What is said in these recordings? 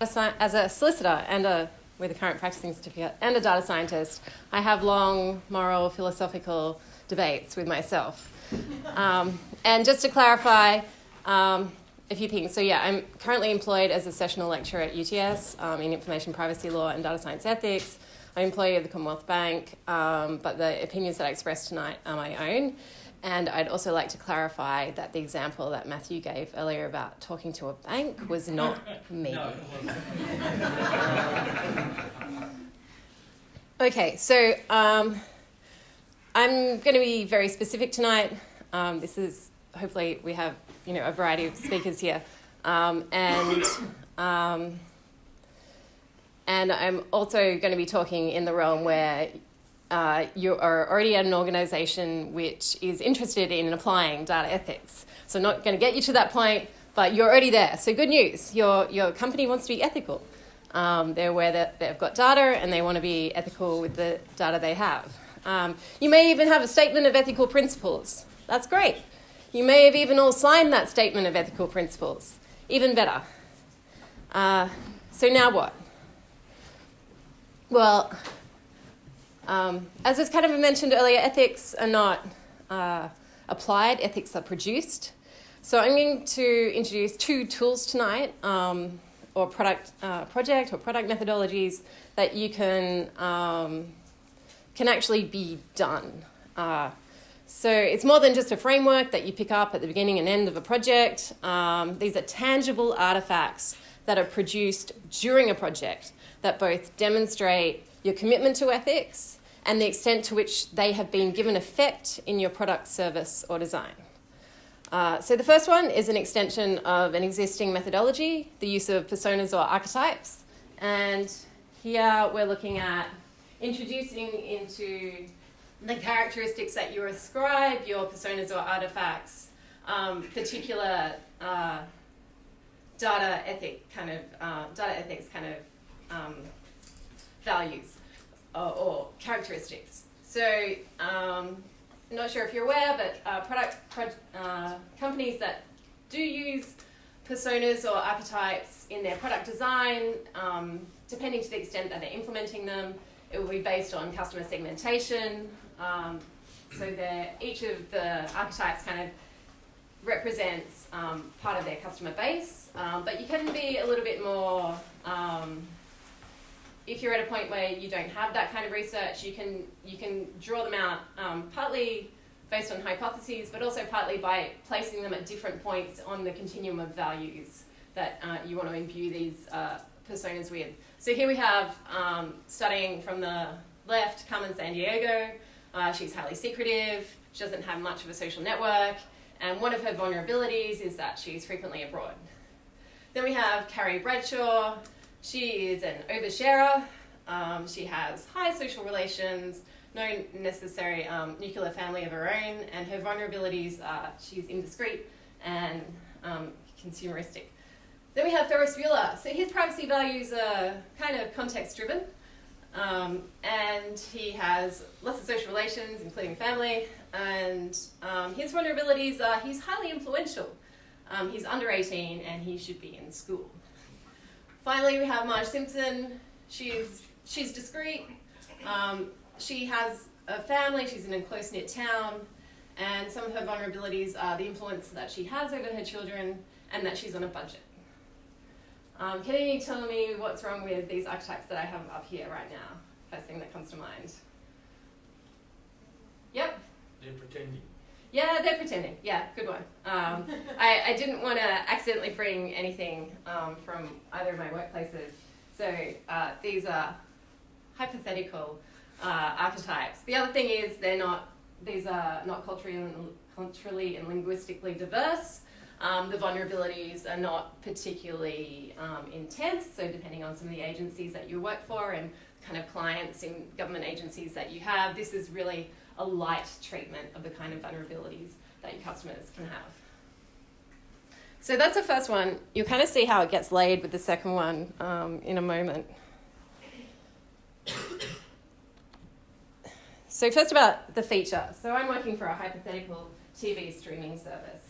As a solicitor and with a current practicing certificate and a data scientist, I have long moral, philosophical debates with myself. And just to clarify a few things. So yeah, I'm currently employed as a sessional lecturer at UTS in information privacy law and data science ethics. I'm an employee of the Commonwealth Bank, but the opinions that I express tonight are my own. And I'd also like to clarify that the example that Matthew gave earlier about talking to a bank was not me. No, it wasn't. Okay, so I'm going to be very specific tonight. This is, hopefully we have, a variety of speakers here. And I'm also going to be talking in the realm where you are already at an organisation which is interested in applying data ethics. So I'm not going to get you to that point, but you're already there. So good news, your company wants to be ethical. They're aware that they've got data and they want to be ethical with the data they have. You may even have a statement of ethical principles. That's great. You may have even all signed that statement of ethical principles. Even better. So now what? Well, as was kind of mentioned earlier, ethics are not applied, ethics are produced. So I'm going to introduce two tools tonight, or project or product methodologies that you can actually be done. So it's more than just a framework that you pick up at the beginning and end of a project. These are tangible artifacts that are produced during a project that both demonstrate your commitment to ethics and the extent to which they have been given effect in your product, service, or design. So the first one is an extension of an existing methodology, the use of personas or archetypes. And here we're looking at introducing into the characteristics that you ascribe your personas or artifacts, particular data ethics kind of values or characteristics. So I'm not sure if you're aware, but companies that do use personas or archetypes in their product design, depending to the extent that they're implementing them, it will be based on customer segmentation. So each of the archetypes kind of represents part of their customer base, but you can be a little bit more, if you're at a point where you don't have that kind of research, you can draw them out partly based on hypotheses, but also partly by placing them at different points on the continuum of values that you want to imbue these personas with. So here we have, starting from the left, Carmen Sandiego. She's highly secretive. She doesn't have much of a social network. And one of her vulnerabilities is that she's frequently abroad. Then we have Carrie Bradshaw. She is an oversharer. She has high social relations, no necessary nuclear family of her own, and her vulnerabilities are she's indiscreet and consumeristic. Then we have Ferris Bueller. So his privacy values are kind of context-driven, and he has lots of social relations, including family, and his vulnerabilities are he's highly influential. He's under 18 and he should be in school. Finally, we have Marge Simpson. She's discreet. She has a family. She's in a close-knit town. And some of her vulnerabilities are the influence that she has over her children and that she's on a budget. Can you tell me what's wrong with these archetypes that I have up here right now? First thing that comes to mind. Yep. They're pretending. Yeah, they're pretending. Yeah, good one. I didn't want to accidentally bring anything from either of my workplaces. So these are hypothetical archetypes. The other thing is these are not culturally and linguistically diverse. The vulnerabilities are not particularly intense. So depending on some of the agencies that you work for and kind of clients in government agencies that you have, this is really a light treatment of the kind of vulnerabilities that your customers can have. So that's the first one. You'll kind of see how it gets laid with the second one in a moment. So first about the feature. So I'm working for a hypothetical TV streaming service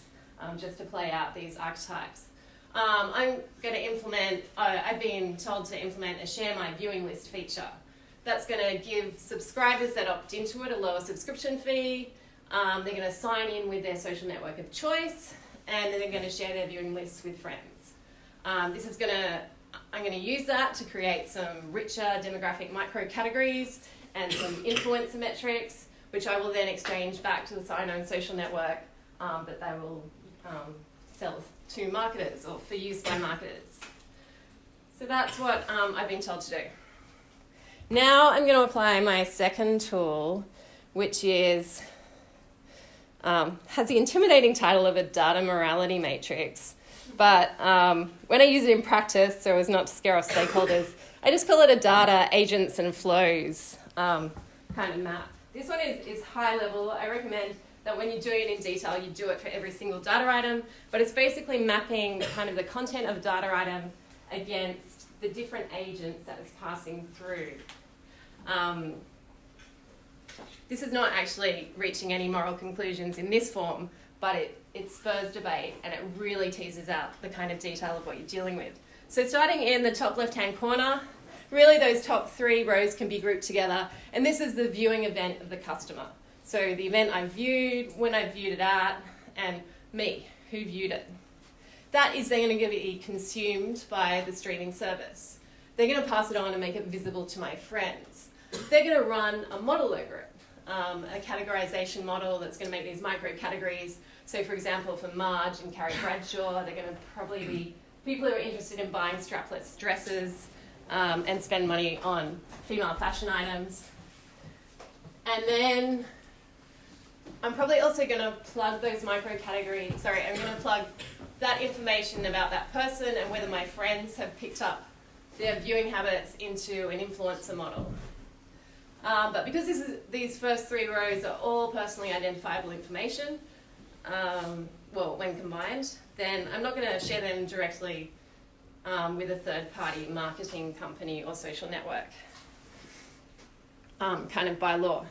just to play out these archetypes. I'm going to implement, I've been told to implement a share my viewing list feature. That's going to give subscribers that opt into it a lower subscription fee. They're going to sign in with their social network of choice, and then they're going to share their viewing lists with friends. I'm going to use that to create some richer demographic micro categories and some influencer metrics, which I will then exchange back to the sign-on social network that they will sell to marketers or for use by marketers. So that's what I've been told to do. Now I'm going to apply my second tool, which is has the intimidating title of a data morality matrix. But when I use it in practice, so as not to scare off stakeholders, I just call it a data agents and flows kind of map. This one is high level. I recommend that when you're doing it in detail, you do it for every single data item, but it's basically mapping kind of the content of a data item against the different agents that it's passing through. This is not actually reaching any moral conclusions in this form, but it spurs debate and it really teases out the kind of detail of what you're dealing with. So starting in the top left-hand corner, really those top 3 rows can be grouped together, and this is the viewing event of the customer. So the event I viewed, when I viewed it at, and me, who viewed it. That is then going to be consumed by the streaming service. They're going to pass it on and make it visible to my friends. They're going to run a model over it, a categorization model that's going to make these micro categories. So for example, for Marge and Carrie Bradshaw, they're going to probably be people who are interested in buying strapless dresses and spend money on female fashion items. And then I'm probably also going to plug those micro categories, I'm going to plug that information about that person and whether my friends have picked up their viewing habits into an influencer model. But because these first 3 rows are all personally identifiable information, when combined, then I'm not going to share them directly with a third-party marketing company or social network, kind of by law.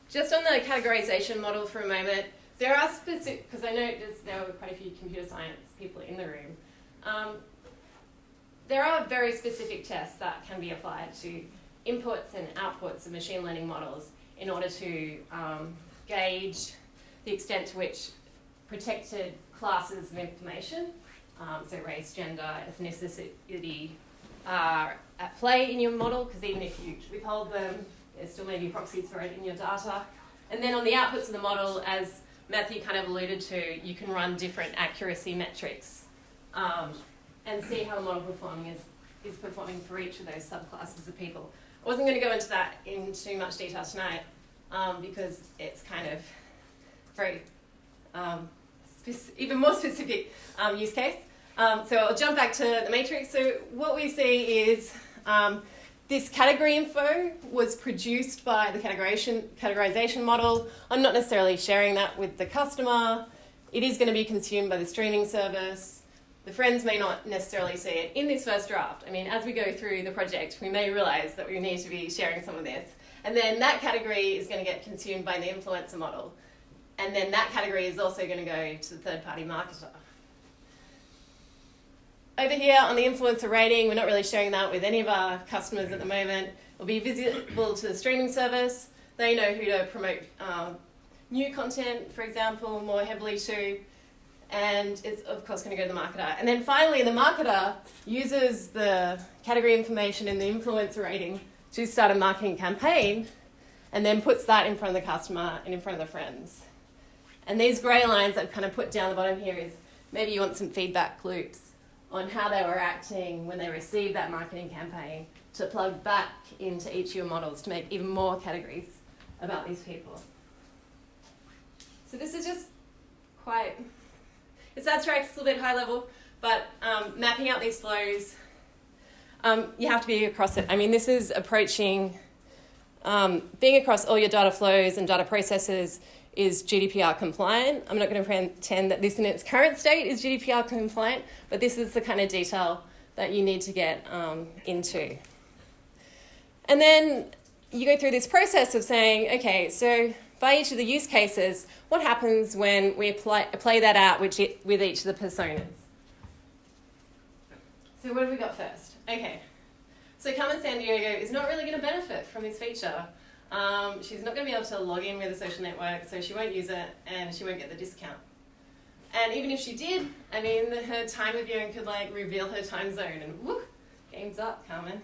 Just on the categorization model for a moment, there are specific, because I know there were quite a few computer science people in the room, there are very specific tests that can be applied to inputs and outputs of machine learning models in order to gauge the extent to which protected classes of information, so race, gender, ethnicity, are at play in your model, because even if you withhold them, there still may be proxies for it in your data. And then on the outputs of the model, as Matthew kind of alluded to, you can run different accuracy metrics and see how the model performing is performing for each of those subclasses of people. I wasn't going to go into that in too much detail tonight because it's kind of very even more specific use case. So I'll jump back to the matrix. So what we see is this category info was produced by the categorization model. I'm not necessarily sharing that with the customer. It is going to be consumed by the streaming service. The friends may not necessarily see it in this first draft. I mean, as we go through the project, we may realize that we need to be sharing some of this. And then that category is going to get consumed by the influencer model. And then that category is also going to go to the third-party marketer. Over here on the influencer rating, we're not really sharing that with any of our customers at the moment. It'll be visible to the streaming service. They know who to promote new content, for example, more heavily to. And it's, of course, going to go to the marketer. And then finally, the marketer uses the category information in the influencer rating to start a marketing campaign and then puts that in front of the customer and in front of the friends. And these grey lines I've kind of put down the bottom here is maybe you want some feedback loops on how they were acting when they received that marketing campaign to plug back into each of your models to make even more categories about these people. So this is just quite, it's abstract, it's a little bit high level, but mapping out these flows, you have to be across it. I mean, this is approaching, being across all your data flows and data processes is GDPR compliant. I'm not going to pretend that this in its current state is GDPR compliant, but this is the kind of detail that you need to get into. And then you go through this process of saying, okay, so by each of the use cases, what happens when we play that out with each of the personas? So what have we got first? Okay. So Carmen Sandiego is not really going to benefit from this feature. She's not going to be able to log in with a social network, so she won't use it and she won't get the discount. And even if she did, I mean, her time of viewing could like reveal her time zone and whoop, game's up, Carmen.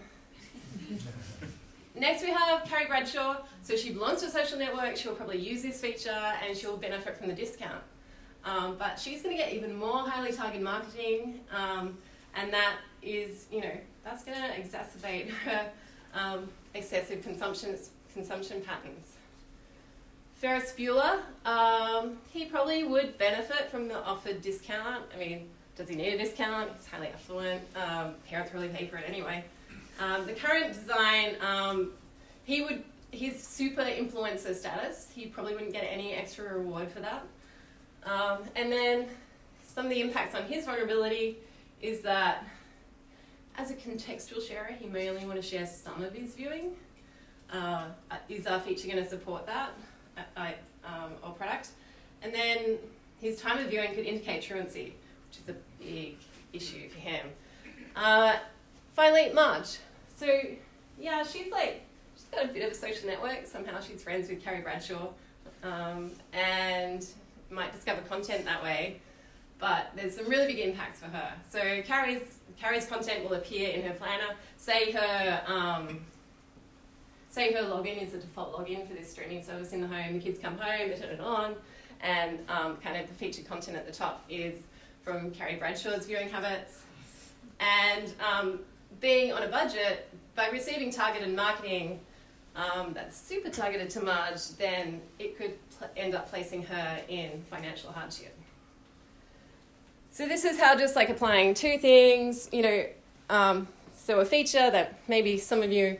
Next we have Carrie Bradshaw. So she belongs to a social network, she'll probably use this feature and she'll benefit from the discount. But she's going to get even more highly targeted marketing, and that is, that's going to exacerbate her excessive consumption patterns. Ferris Bueller, he probably would benefit from the offered discount. I mean, does he need a discount? He's highly affluent. Parents really pay for it anyway. The current design, his super influencer status, he probably wouldn't get any extra reward for that. And then some of the impacts on his vulnerability is that as a contextual sharer, he may only want to share some of his viewing. Is our feature going to support that or product? And then his time of viewing could indicate truancy, which is a big issue for him. Finally, Marge. So yeah, she's got a bit of a social network. Somehow she's friends with Carrie Bradshaw, and might discover content that way. But there's some really big impacts for her. So Carrie's content will appear in her planner. Say her login is the default login for this streaming service in the home. The kids come home, they turn it on, and kind of the featured content at the top is from Carrie Bradshaw's viewing habits. And being on a budget, by receiving targeted marketing that's super targeted to Marge, then it could end up placing her in financial hardship. So this is how just like applying two things, so a feature that maybe some of you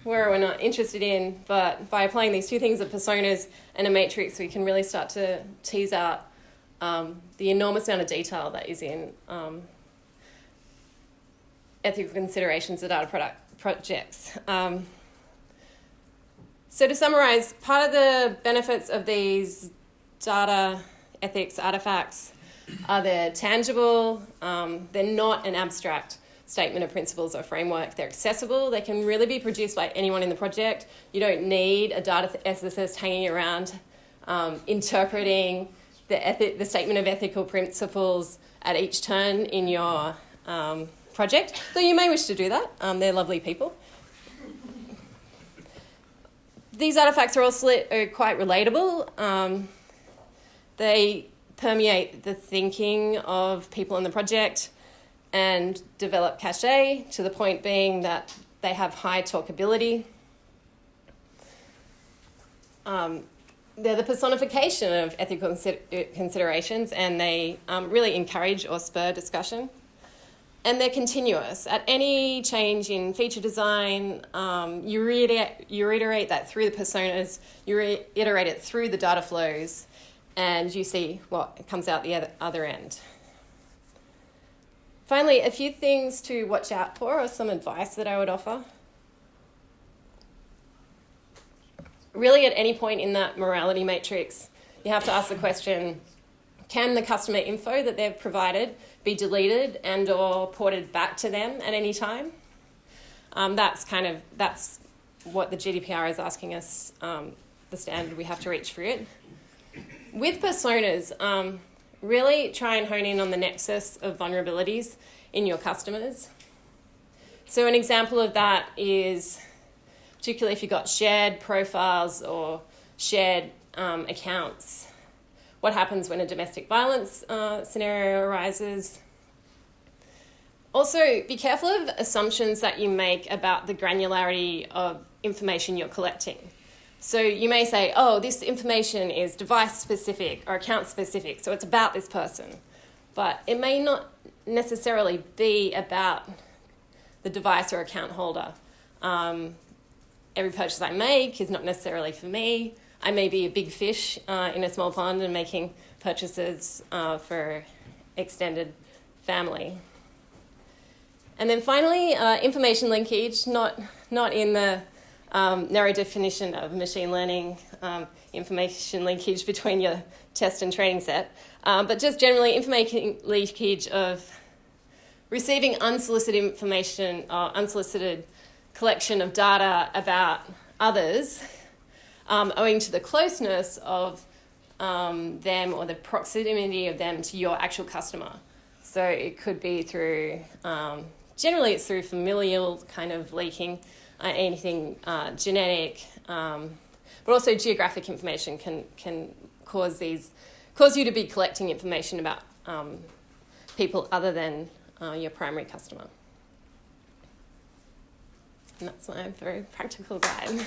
were or not interested in, but by applying these two things of personas and a matrix, we can really start to tease out the enormous amount of detail that is in ethical considerations of data projects. So to summarize, part of the benefits of these data ethics artifacts are they're tangible, they're not an abstract statement of principles or framework. They're accessible. They can really be produced by anyone in the project. You don't need a data ethicist hanging around interpreting the statement of ethical principles at each turn in your project, though you may wish to do that. They're lovely people. These artifacts are also quite relatable. They permeate the thinking of people in the project and develop cachet to the point being that they have high talkability. They're the personification of ethical considerations, and they really encourage or spur discussion. And they're continuous. At any change in feature design, you reiterate that through the personas, you reiterate it through the data flows, and you see what comes out the other end. Finally, a few things to watch out for, or some advice that I would offer. Really, at any point in that morality matrix, you have to ask the question, can the customer info that they've provided be deleted and or ported back to them at any time? That's what the GDPR is asking us, the standard we have to reach for it. With personas, really try and hone in on the nexus of vulnerabilities in your customers. So an example of that is, particularly if you've got shared profiles or shared accounts, what happens when a domestic violence scenario arises. Also, be careful of assumptions that you make about the granularity of information you're collecting. So you may say, oh, this information is device-specific or account-specific, so it's about this person. But it may not necessarily be about the device or account holder. Every purchase I make is not necessarily for me. I may be a big fish in a small pond and making purchases for extended family. And then finally, information linkage, not in the narrow definition of machine learning, information linkage between your test and training set, but just generally information leakage of receiving unsolicited information or unsolicited collection of data about others owing to the closeness of them or the proximity of them to your actual customer. So it could be through, generally it's through familial kind of leaking, anything genetic, but also geographic information can cause you to be collecting information about people other than your primary customer. And that's my very practical guide.